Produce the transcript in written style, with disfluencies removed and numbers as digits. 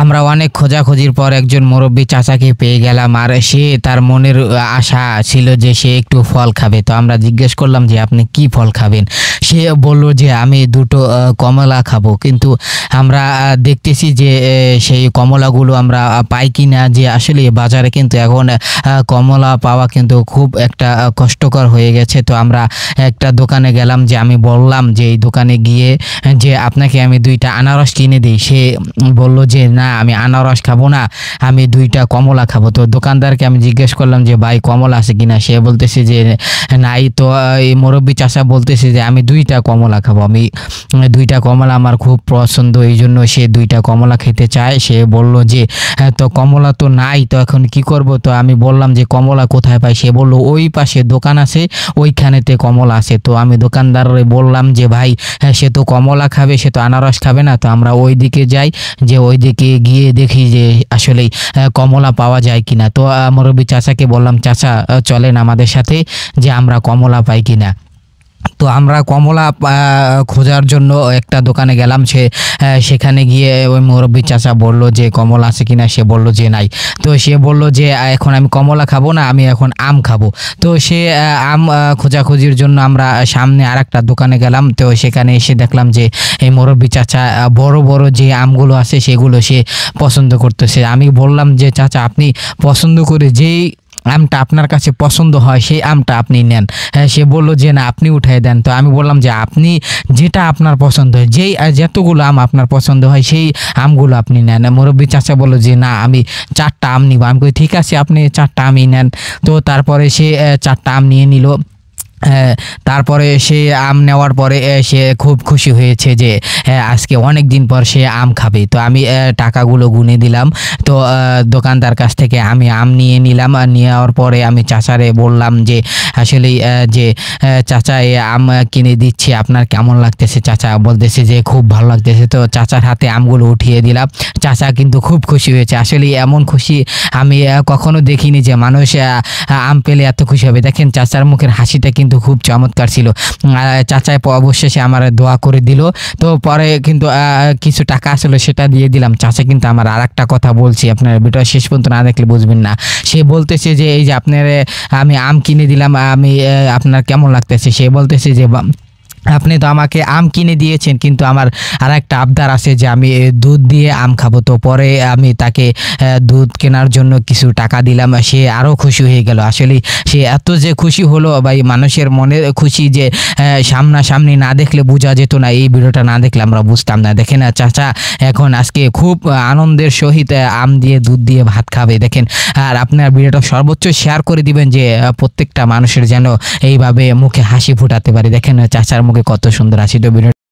আমরা অনেক খোঁজাখুঁজির পর একজন মুরব্বী চাচাকে পেয়ে গেলাম, আর সে তার মনের আশা ছিল যে সে একটু ফল খাবে। তো আমরা জিজ্ঞেস করলাম যে আপনি কি ফল খাবেন? সে বলল যে আমি দুটো কমলা খাবো। কিন্তু আমরা দেখতেছি যে সেই কমলাগুলো আমরা পাই কি না, যে আসলে বাজারে কিন্তু এখন কমলা পাওয়া কিন্তু খুব একটা কষ্টকর হয়ে গেছে। তো আমরা একটা দোকানে গেলাম, যে আমি বললাম যে এই দোকানে গিয়ে যে আপনাকে আমি দুইটা আনারস কিনে দিই। সে বলল যে না, আমি আনারস খাবো না, আমি দুইটা কমলা খাবো। তো দোকানদারকে আমি জিজ্ঞেস করলাম যে ভাই কমলা আছে কিনা? সে বলতেছে যে নাই। তো এই মুরব্বী চাচা বলতেছে যে আমি দুইটা কমলা খাবো, আমি দুইটা কমলা আমার খুব পছন্দ, এই জন্য সে দুইটা কমলা খেতে চায়। সে বলল যে তো কমলা তো নাই, তো এখন কি করব? তো আমি বললাম যে কমলা কোথায় পাই? সে বলল ওই পাশে দোকান আছে, ওইখানেতে কমলা আছে। তো আমি দোকানদারে বললাম যে ভাই সে তো কমলা খাবে, সে তো আনারস খাবে না, তো আমরা ওই দিকে যাই, যে ওই দিকে গিয়ে দেখি যে আসলেই কমলা পাওয়া যায় কিনা। তো মুরব্বী চাচাকে বললাম, চাচা চলেন আমাদের সাথে, যে আমরা কমলা পাই কিনা। তো আমরা কমলা খোঁজার জন্য একটা দোকানে গেলাম। সেখানে গিয়ে ওই মুরব্বী চাচা বলল যে কমলা আছে কিনা? সে বলল যে নাই। তো সে বলল যে এখন আমি কমলা খাবো না, আমি এখন আম খাবো। তো সে আম খোঁজাখুঁজির জন্য আমরা সামনে আরেকটা দোকানে গেলাম। তো সেখানে এসে দেখলাম যে এই মুরব্বী চাচা বড় বড় যে আমগুলো আছে সেগুলো সে পছন্দ করতেছে। আমি বললাম যে চাচা আপনি পছন্দ করে যেই আমটা আপনার কাছে পছন্দ হয় সেই আমটা আপনি নেন। সে বলল যে না, আপনি উঠাই দেন। তো আমি বললাম যে আপনি যেটা আপনার পছন্দ হয়, যতগুলো আম আপনার পছন্দ হয় সেই আমগুলো আপনি নেন। মুরব্বী চাচা বলল যে না, আমি 4টা আম নিব। আমি কই ঠিক আছে, আপনি 4টা আমই নেন। তো তারপরে সে 4টা আম নিয়ে নিল। তারপরে সে আম নেওয়ার পরে সে খুব খুশি হয়েছে যে আজকে অনেক দিন পর সে আম খাবে। তো আমি টাকাগুলো গুনে দিলাম। তো দোকানদার কাছ থেকে আমি আম নিয়ে নিলাম। আর নেওয়ার পরে আমি চাচারে বললাম যে আসলেই যে চাচা এই আম কিনে দিচ্ছি, আপনার কেমন লাগতেছে? চাচা বলতেছে যে খুব ভালো লাগতেছে। তো চাচার হাতে আমগুলো উঠিয়ে দিলাম। চাচা কিন্তু খুব খুশি হয়েছে। আসলে এমন খুশি আমি কখনো দেখিনি যে মানুষ আম পেলে এত খুশি হবে। দেখেন চাচার মুখের হাসিটা কিন্তু খুব চমৎকার ছিল। চাচায় অবশেষে আমার দোয়া করে দিল। তো পরে কিন্তু কিছু টাকা আসলে সেটা দিয়ে দিলাম। চাচা কিন্তু আমার আরেকটা কথা বলছি, আপনার ভিডিও শেষ পর্যন্ত না দেখলে বুঝবেন না। সে বলতেছে যে এই যে আপনার আমি আম কিনে দিলাম, আমি আপনার কেমন লাগতেছে? সে বলতেছে যে আপনি তো আমাকে আম কিনে দিয়েছেন, কিন্তু আমার আর একটা আবদার আছে যে আমি দুধ দিয়ে আম খাবো। তো পরে আমি তাকে দুধ কেনার জন্য কিছু টাকা দিলাম। সে আরও খুশি হয়ে গেল। আসলে সে এত যে খুশি হলো ভাই, মানুষের মনে খুশি যে সামনাসামনি না দেখলে বোঝা যেত না, এই ভিডিওটা না দেখলে আমরা বুঝতাম না। দেখেন চাচা এখন আজকে খুব আনন্দের সহিত আম দিয়ে দুধ দিয়ে ভাত খাবে। দেখেন, আর আপনার ভিডিওটা সর্বোচ্চ শেয়ার করে দিবেন, যে প্রত্যেকটা মানুষের যেন এইভাবে মুখে হাসি ফোটাতে পারে। দেখেন চাচার মুখে কত সুন্দর হাসি। তো ভিডিও